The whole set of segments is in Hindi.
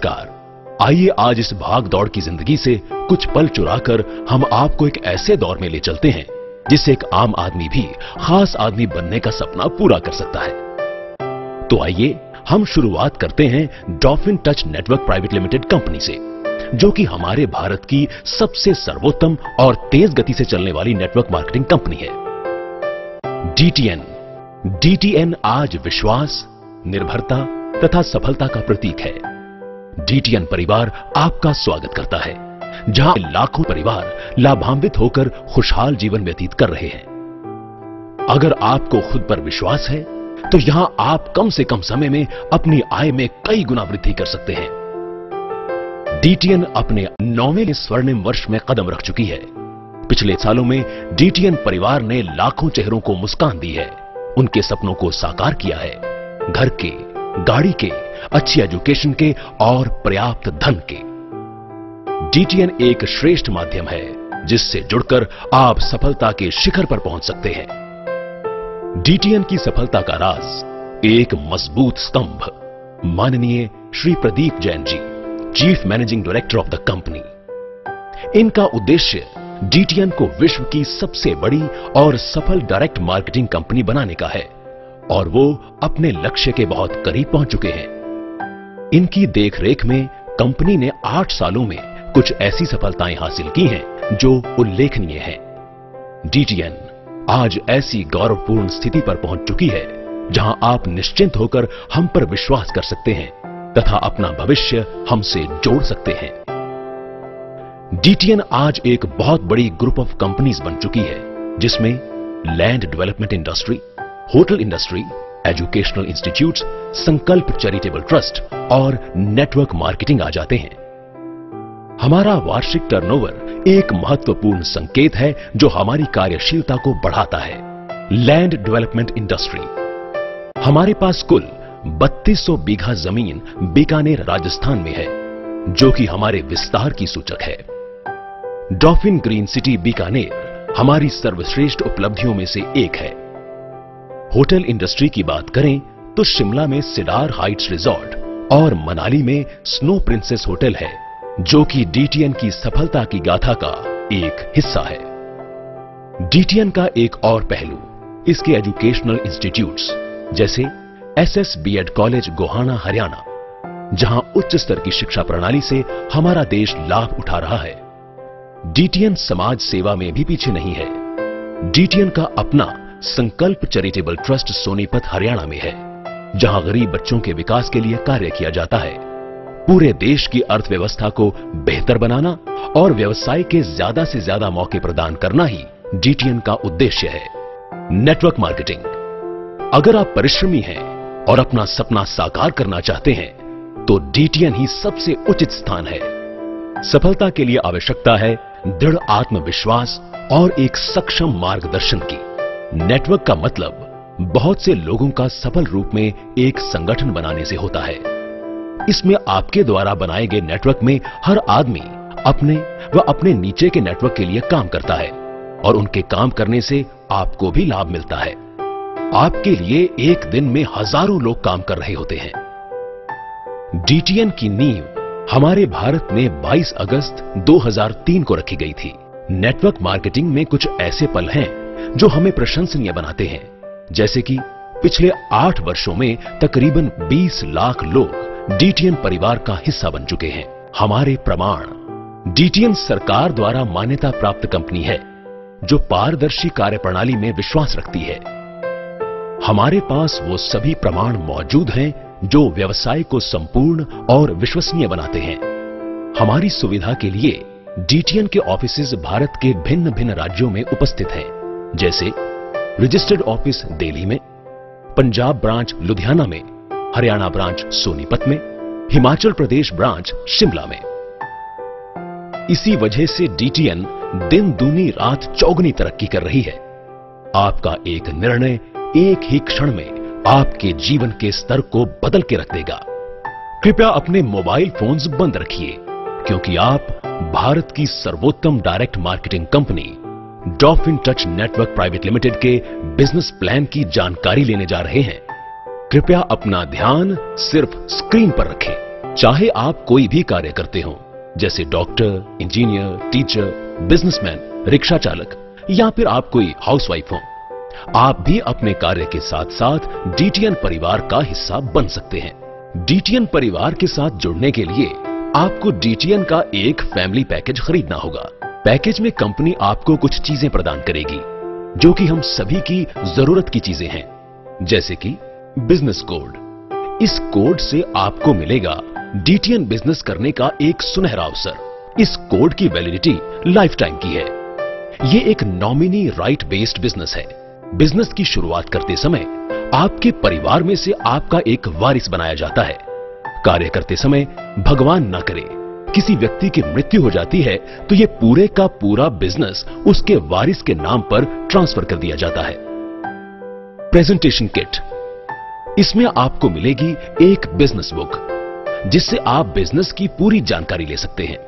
नमस्कार। आइए आज इस भाग दौड़ की जिंदगी से कुछ पल चुराकर हम आपको एक ऐसे दौर में ले चलते हैं जिससे एक आम आदमी भी खास आदमी बनने का सपना पूरा कर सकता है। तो आइए हम शुरुआत करते हैं dolphin touch network private limited company से, जो कि हमारे भारत की सबसे सर्वोत्तम और तेज गति से चलने वाली नेटवर्क मार्केटिंग कंपनी है। डीटीएन आज विश्वास, निर्भरता तथा सफलता का प्रतीक है। डीटीएन परिवार आपका स्वागत करता है, जहां लाखों परिवार लाभान्वित होकर खुशहाल जीवन व्यतीत कर रहे हैं। अगर आपको खुद पर विश्वास है तो यहां आप कम से कम समय में अपनी आय में कई गुना वृद्धि कर सकते हैं। डीटीएन अपने 9वें स्वर्णिम वर्ष में कदम रख चुकी है। पिछले सालों में डीटीएन परिवार ने लाखों चेहरों को मुस्कान दी है, उनके सपनों को साकार किया है, घर के, गाड़ी के, अच्छी एजुकेशन के और पर्याप्त धन के। डीटीएन एक श्रेष्ठ माध्यम है जिससे जुड़कर आप सफलता के शिखर पर पहुंच सकते हैं। डीटीएन की सफलता का राज एक मजबूत स्तंभ माननीय Shri Pradeep Jain ji, chief managing director of the company. इनका उद्देश्य डीटीएन को विश्व की सबसे बड़ी और सफल डायरेक्ट मार्केटिंग कंपनी बनाने का है और वो अपने लक्ष्य के बहुत करीब पहुंच चुके हैं। इनकी देखरेख में कंपनी ने 8 सालों में कुछ ऐसी सफलताएं हासिल की हैं जो उल्लेखनीय हैं। डीटीएन आज ऐसी गौरवपूर्ण स्थिति पर पहुंच चुकी है जहां आप निश्चिंत होकर हम पर विश्वास कर सकते हैं तथा अपना भविष्य हमसे जोड़ सकते हैं। डीटीएन आज एक बहुत बड़ी ग्रुप ऑफ कंपनीज बन चुकी है, जिसमें land development industry, hotel industry, educational institutes, संकल्प चैरिटेबल ट्रस्ट और नेटवर्क मार्केटिंग आ जाते हैं। हमारा वार्षिक टर्नओवर एक महत्वपूर्ण संकेत है जो हमारी कार्यशीलता को बढ़ाता है। लैंड डेवलपमेंट इंडस्ट्री, हमारे पास कुल 3200 बीघा जमीन बीकानेर राजस्थान में है, जो कि हमारे विस्तार की सूचक है। डॉल्फिन ग्रीन सिटी बीकानेर हमारी सर्वश्रेष्ठ उपलब्धियों में से एक है। होटल इंडस्ट्री की बात करें तो शिमला में सिडार हाइट्स रिजॉर्ट और मनाली में स्नो प्रिंसेस होटल है, जो कि डीटीएन की सफलता की गाथा का एक हिस्सा है। डीटीएन का एक और पहलू इसके एजुकेशनल इंस्टीट्यूट्स जैसे SS BEd college Gohana Haryana, जहां उच्च स्तर की शिक्षा प्रणाली से हमारा देश लाभ उठा रहा है। डीटीएन समाज सेवा में भी पीछे नहीं है। डीटीएन का अपना संकल्प चैरिटेबल ट्रस्ट सोनीपत हरियाणा में है, जहां गरीब बच्चों के विकास के लिए कार्य किया जाता है। पूरे देश की अर्थव्यवस्था को बेहतर बनाना और व्यवसाय के ज्यादा से ज्यादा मौके प्रदान करना ही डीटीएन का उद्देश्य है। नेटवर्क मार्केटिंग, अगर आप परिश्रमी हैं और अपना सपना साकार करना चाहते हैं तो डीटीएन ही सबसे उचित स्थान है। सफलता के लिए आवश्यकता है दृढ़ आत्मविश्वास और एक सक्षम मार्गदर्शन की। नेटवर्क का मतलब बहुत से लोगों का सफल रूप में एक संगठन बनाने से होता है। इसमें आपके द्वारा बनाए गए नेटवर्क में हर आदमी अपने व अपने नीचे के नेटवर्क के लिए काम करता है और उनके काम करने से आपको भी लाभ मिलता है। आपके लिए एक दिन में हजारों लोग काम कर रहे होते हैं। डीटीएन की नींव हमारे भारत में 22 अगस्त 2003 को रखी गई थी। नेटवर्क मार्केटिंग में कुछ ऐसे पल हैं जो हमें प्रशंसनीय बनाते हैं, जैसे कि पिछले 8 वर्षों में तकरीबन 20 लाख लोग डीटीएन परिवार का हिस्सा बन चुके हैं। हमारे प्रमाण, डीटीएन सरकार द्वारा मान्यता प्राप्त कंपनी है जो पारदर्शी कार्यप्रणाली में विश्वास रखती है। हमारे पास वो सभी प्रमाण मौजूद हैं जो व्यवसाय को संपूर्ण और विश्वसनीय बनाते हैं। हमारी सुविधा के लिए डीटीएन के ऑफिसेज भारत के भिन्न भिन्न राज्यों में उपस्थित हैं, जैसे रजिस्टर्ड ऑफिस दिल्ली में, पंजाब ब्रांच लुधियाना में, हरियाणा ब्रांच सोनीपत में, हिमाचल प्रदेश ब्रांच शिमला में। इसी वजह से डीटीएन दिन दूनी रात चौगुनी तरक्की कर रही है। आपका एक निर्णय एक ही क्षण में आपके जीवन के स्तर को बदल के रख देगा। कृपया अपने मोबाइल फोन्स बंद रखिए, क्योंकि आप भारत की सर्वोत्तम direct marketing company dolphin touch network private limited के बिजनेस प्लान की जानकारी लेने जा रहे हैं। कृपया अपना ध्यान सिर्फ स्क्रीन पर रखें। चाहे आप कोई भी कार्य करते हो, जैसे doctor, engineer, teacher, businessman, rickshaw चालक या फिर आप कोई हाउसवाइफ हो, आप भी अपने कार्य के साथ साथ डीटीएन परिवार का हिस्सा बन सकते हैं। डीटीएन परिवार के साथ जुड़ने के लिए आपको डीटीएन का एक फैमिली पैकेज खरीदना होगा। पैकेज में कंपनी आपको कुछ चीजें प्रदान करेगी जो कि हम सभी की जरूरत की चीजें हैं, जैसे कि बिजनेस कोड। इस कोड से आपको मिलेगा डीटीएन बिजनेस करने का एक सुनहरा अवसर। इस कोड की वैलिडिटी लाइफ टाइम की है। ये एक नॉमिनी राइट बेस्ड बिजनेस है। बिजनेस की शुरुआत करते समय आपके परिवार में से आपका एक वारिस बनाया जाता है। कार्य करते समय भगवान ना करे किसी व्यक्ति की मृत्यु हो जाती है तो ये पूरे का पूरा बिजनेस उसके वारिस के नाम पर ट्रांसफर कर दिया जाता है। प्रेजेंटेशन किट, इसमें आपको मिलेगी एक बिजनेस बुक जिससे आप बिजनेस की पूरी जानकारी ले सकते हैं।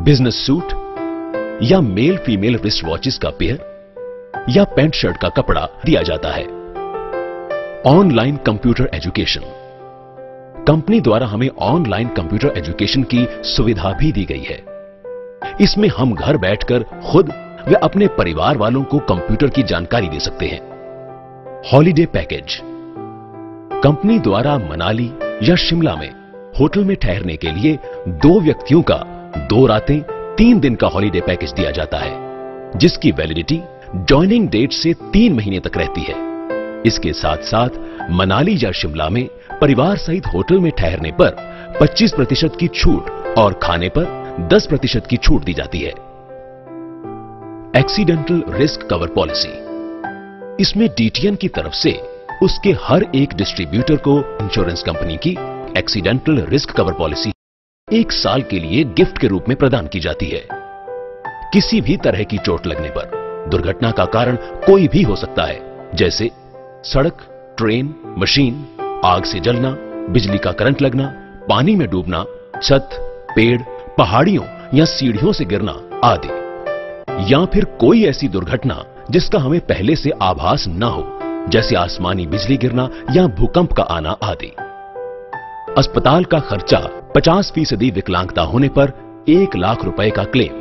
बिजनेस सूट या मेल फीमेल रिस्ट वॉचेस का पेयर या पैंट शर्ट का कपड़ा दिया जाता है। ऑनलाइन कंप्यूटर एजुकेशन, कंपनी द्वारा हमें ऑनलाइन कंप्यूटर एजुकेशन की सुविधा भी दी गई है। इसमें हम घर बैठकर खुद व अपने परिवार वालों को कंप्यूटर की जानकारी दे सकते हैं। हॉलिडे पैकेज, कंपनी द्वारा मनाली या शिमला में होटल में ठहरने के लिए 2 व्यक्तियों का 2 रातें 3 दिन का हॉलिडे पैकेज दिया जाता है, जिसकी वैलिडिटी ज्वाइनिंग डेट से 3 महीने तक रहती है। इसके साथ साथ मनाली या शिमला में परिवार सहित होटल में ठहरने पर 25% की छूट और खाने पर 10% की छूट दी जाती है। एक्सीडेंटल रिस्क कवर पॉलिसी, इसमें डीटीएन की तरफ से उसके हर एक डिस्ट्रीब्यूटर को इंश्योरेंस कंपनी की एक्सीडेंटल रिस्क कवर पॉलिसी 1 साल के लिए गिफ्ट के रूप में प्रदान की जाती है। किसी भी तरह की चोट लगने पर दुर्घटना का कारण कोई भी हो सकता है, जैसे सड़क, ट्रेन, मशीन, आग से जलना, बिजली का करंट लगना, पानी में डूबना, छत, पेड़, पहाड़ियों या सीढ़ियों से गिरना आदि, या फिर कोई ऐसी दुर्घटना जिसका हमें पहले से आभास न हो, जैसे आसमानी बिजली गिरना या भूकंप का आना आदि। अस्पताल का खर्चा 50% विकलांगता होने पर 1 लाख रुपए का क्लेम,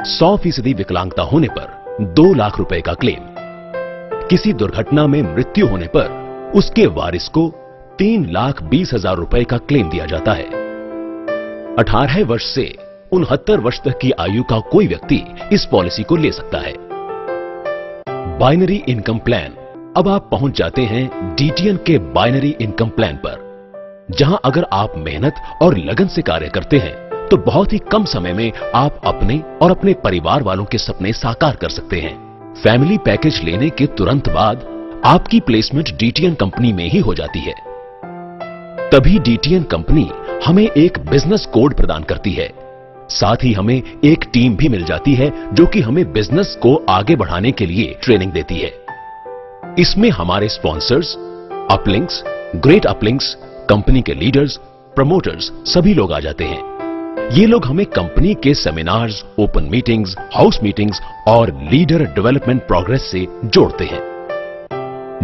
100% विकलांगता होने पर 2 लाख रुपए का क्लेम, किसी दुर्घटना में मृत्यु होने पर उसके वारिस को 3,20,000 रुपए का क्लेम दिया जाता है। 18 वर्ष से 69 वर्ष तक की आयु का कोई व्यक्ति इस पॉलिसी को ले सकता है। बाइनरी इनकम प्लान, अब आप पहुंच जाते हैं डीटीएन के बाइनरी इनकम प्लान पर, जहां अगर आप मेहनत और लगन से कार्य करते हैं तो बहुत ही कम समय में आप अपने और अपने परिवार वालों के सपने साकार कर सकते हैं। फैमिली पैकेज लेने के तुरंत बाद आपकी प्लेसमेंट डीटीएन कंपनी में ही हो जाती है। तभी डीटीएन कंपनी हमें एक बिजनेस कोड प्रदान करती है। साथ ही हमें एक टीम भी मिल जाती है जो कि हमें बिजनेस को आगे बढ़ाने के लिए ट्रेनिंग देती है। इसमें हमारे स्पॉन्सर्स, अपलिंक्स, ग्रेट अपलिंक्स, कंपनी के लीडर्स, प्रमोटर्स सभी लोग आ जाते हैं। ये लोग हमें कंपनी के seminars, open meetings, house meetings और लीडर डेवलपमेंट प्रोग्रेस से जोड़ते हैं।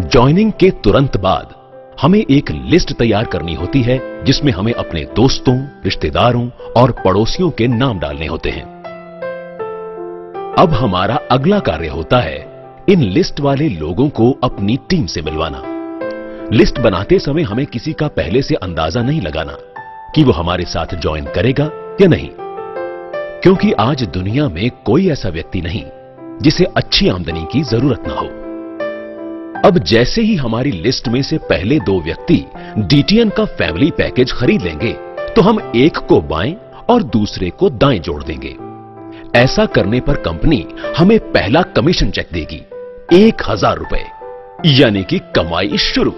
ज्वाइनिंग के तुरंत बाद हमें एक लिस्ट तैयार करनी होती है जिसमें हमें अपने दोस्तों, रिश्तेदारों और पड़ोसियों के नाम डालने होते हैं। अब हमारा अगला कार्य होता है इन लिस्ट वाले लोगों को अपनी टीम से मिलवाना। लिस्ट बनाते समय हमें किसी का पहले से अंदाजा नहीं लगाना कि वो हमारे साथ ज्वाइन करेगा या नहीं, क्योंकि आज दुनिया में कोई ऐसा व्यक्ति नहीं जिसे अच्छी आमदनी की जरूरत ना हो। अब जैसे ही हमारी लिस्ट में से पहले 2 व्यक्ति डीटीएन का फैमिली पैकेज खरीद लेंगे तो हम एक को बाएं और दूसरे को दाएं जोड़ देंगे। ऐसा करने पर कंपनी हमें पहला कमीशन चेक देगी 1,000 रुपए, यानी कि कमाई शुरू,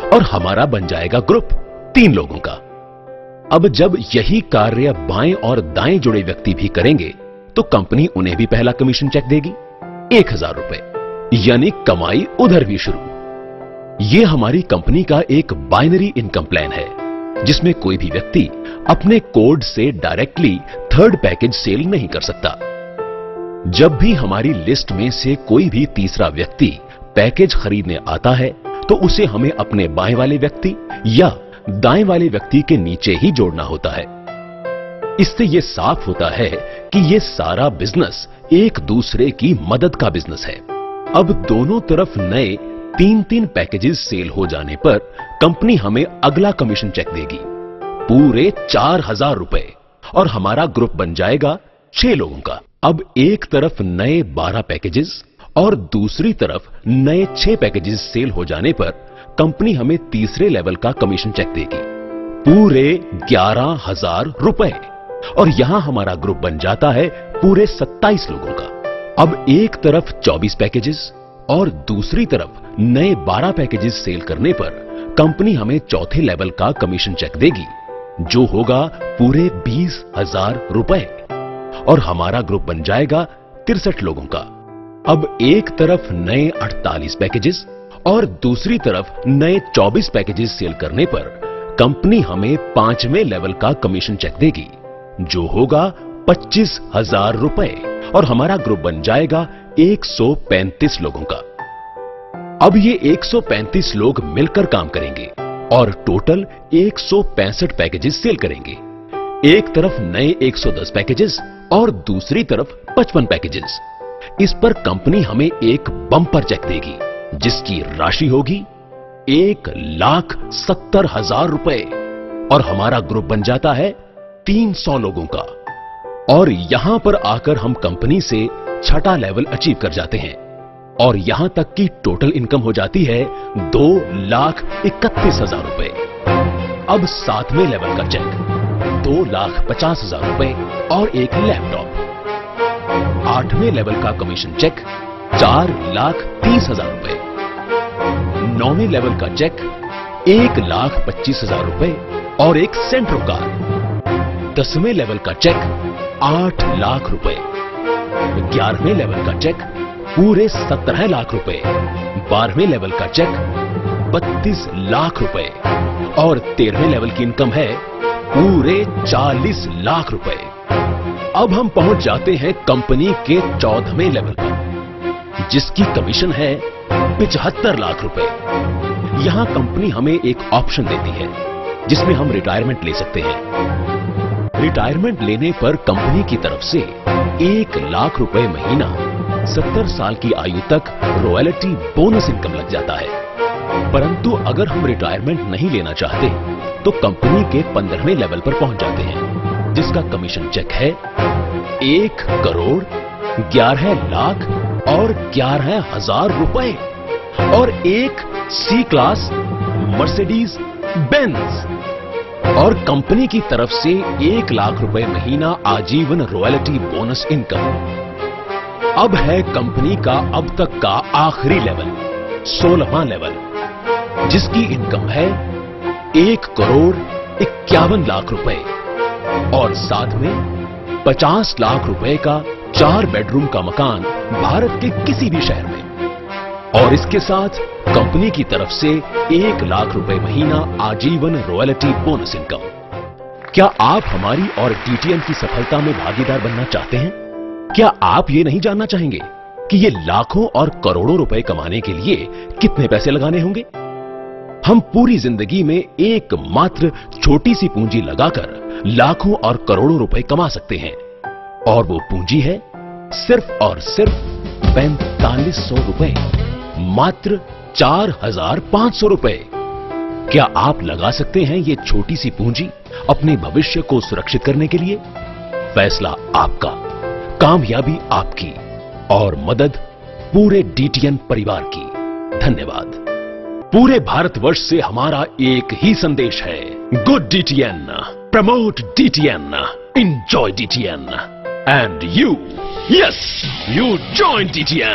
और हमारा बन जाएगा ग्रुप 3 लोगों का। अब जब यही कार्य बाएं और दाएं जुड़े व्यक्ति भी करेंगे तो कंपनी उन्हें भी पहला कमीशन चेक देगी 1,000 रुपए, यानी कमाई उधर भी शुरू। यह हमारी कंपनी का एक बाइनरी इनकम प्लान है जिसमें कोई भी व्यक्ति अपने कोड से डायरेक्टली 3rd पैकेज सेल नहीं कर सकता। जब भी हमारी लिस्ट में से कोई भी तीसरा व्यक्ति पैकेज खरीदने आता है तो उसे हमें अपने बाएं वाले व्यक्ति या दाएं वाले व्यक्ति के नीचे ही जोड़ना होता है। इससे यह साफ होता है कि यह सारा बिजनेस एक दूसरे की मदद का बिजनेस है। अब दोनों तरफ नए 3-3 पैकेजेस सेल हो जाने पर कंपनी हमें अगला कमीशन चेक देगी, पूरे 4000 रुपए, और हमारा ग्रुप बन जाएगा 6 लोगों का। अब एक तरफ नए 12 पैकेजेस और दूसरी तरफ नए 6 पैकेजेस सेल हो जाने पर कंपनी हमें तीसरे लेवल का कमीशन चेक देगी, पूरे 11000 रुपए, और यहां हमारा ग्रुप बन जाता है पूरे 27 लोगों का। अब एक तरफ 24 पैकेजेस और दूसरी तरफ नए 12 पैकेजेस सेल करने पर कंपनी हमें चौथे लेवल का कमीशन चेक देगी, जो होगा पूरे 20,000 रुपए, और हमारा ग्रुप बन जाएगा 63 लोगों का। अब एक तरफ नए 48 पैकेजेस और दूसरी तरफ नए 24 पैकेजेस सेल करने पर कंपनी हमें 5वें लेवल का कमीशन चेक देगी, जो होगा 25,000 रुपए, और हमारा ग्रुप बन जाएगा 135 लोगों का। अब ये 135 लोग मिलकर काम करेंगे और टोटल 165 पैकेजेस सेल करेंगे। एक तरफ नए 110 पैकेजेस और दूसरी तरफ 55 पैकेजेस। इस पर कंपनी हमें एक बम्पर चेक देगी, जिसकी राशि होगी 1,70,000 रुपए, और हमारा ग्रुप बन जाता है 300 लोगों का। और यहां पर आकर हम कंपनी से छठा लेवल अचीव कर जाते हैं, और यहां तक की टोटल इनकम हो जाती है 2,31,000 रुपए। अब 7वें लेवल का चेक 2,50,000 रुपए और एक लैपटॉप। 8वें लेवल का कमीशन चेक 4,30,000 रुपए। 9वें लेवल का चेक 1,25,000 रुपए और एक सेंट्रो कार। 10वें लेवल का चेक 8 लाख रुपए। 11वें लेवल का चेक पूरे 17 लाख रुपए। 12वें लेवल का चेक 32 लाख रुपए, और 13वें लेवल की इनकम है पूरे 40 लाख रुपए। अब हम पहुंच जाते हैं कंपनी के 14वें लेवल पर, जिसकी कमीशन है 75 लाख रुपए। यहां कंपनी हमें एक ऑप्शन देती है, जिसमें हम रिटायरमेंट ले सकते हैं। रिटायरमेंट लेने पर कंपनी की तरफ से 1 लाख रुपए महीना 70 साल की आयु तक रॉयल्टी बोनस इनकम लग जाता है। परंतु अगर हम रिटायरमेंट नहीं लेना चाहते तो कंपनी के 15वें लेवल पर पहुंच जाते हैं, जिसका कमीशन चेक है 1,11,00,000 और 11,000 रुपए, और एक सी क्लास मर्सिडीज बेंज, और कंपनी की तरफ से 1 लाख रुपए महीना आजीवन रॉयल्टी बोनस इनकम। अब है कंपनी का अब तक का आखिरी लेवल, 16वां लेवल, जिसकी इनकम है 1,51,00,000 रुपए, और साथ में 50 लाख रुपए का 4 बेडरूम का मकान भारत के किसी भी शहर में, और इसके साथ कंपनी की तरफ से 1 लाख रुपए महीना आजीवन रॉयल्टी बोनस इनकम। क्या आप हमारी और DTN की सफलता में भागीदार बनना चाहते हैं? क्या आप ये नहीं जानना चाहेंगे कि ये लाखों और करोड़ों रुपए कमाने के लिए कितने पैसे लगाने होंगे? हम पूरी जिंदगी में एकमात्र छोटी सी पूंजी लगाकर लाखों और करोड़ों रुपए कमा सकते हैं, और वो पूंजी है सिर्फ और सिर्फ 4500 रुपए, मात्र 4,500 रुपए। क्या आप लगा सकते हैं ये छोटी सी पूंजी अपने भविष्य को सुरक्षित करने के लिए? फैसला आपका, कामयाबी आपकी, और मदद पूरे DTN परिवार की। धन्यवाद। पूरे भारतवर्ष से हमारा एक ही संदेश है, good DTN, promote DTN, enjoy DTN, and you, yes, you join DTN।